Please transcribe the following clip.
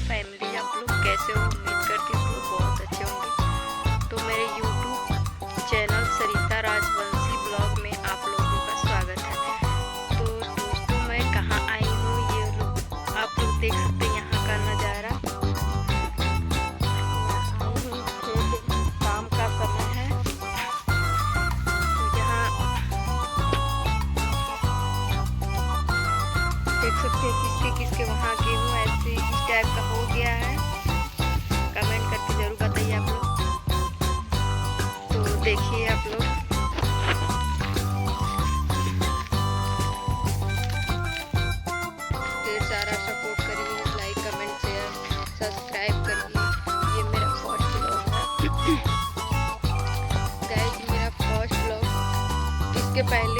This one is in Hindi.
फैमिली, आप लोग कैसे हो? उम्मीद करती हूँ आप लोग बहुत अच्छे होंगे। तो मेरे यूट्यूब चैनल सरिता राजवंशी ब्लॉग में आप लोगों का स्वागत है। तो दोस्तों, मैं कहाँ आई हूँ, ये लोग आप लोग देख सकते हैं यहाँ का नज़ारा। शाम का समय है, यहाँ देख सकते हैं किसके वहाँ गेहूँ ऐसे इस टाइप का हो गया है। कमेंट करके जरूर बताइए आप लोग। तो देखिए आप लोग, ढेर सारा सपोर्ट करिए, लाइक कमेंट शेयर सब्सक्राइब करिए। ये मेरा फर्स्ट व्लॉग है गाइस, मेरा फर्स्ट व्लॉग। इसके पहले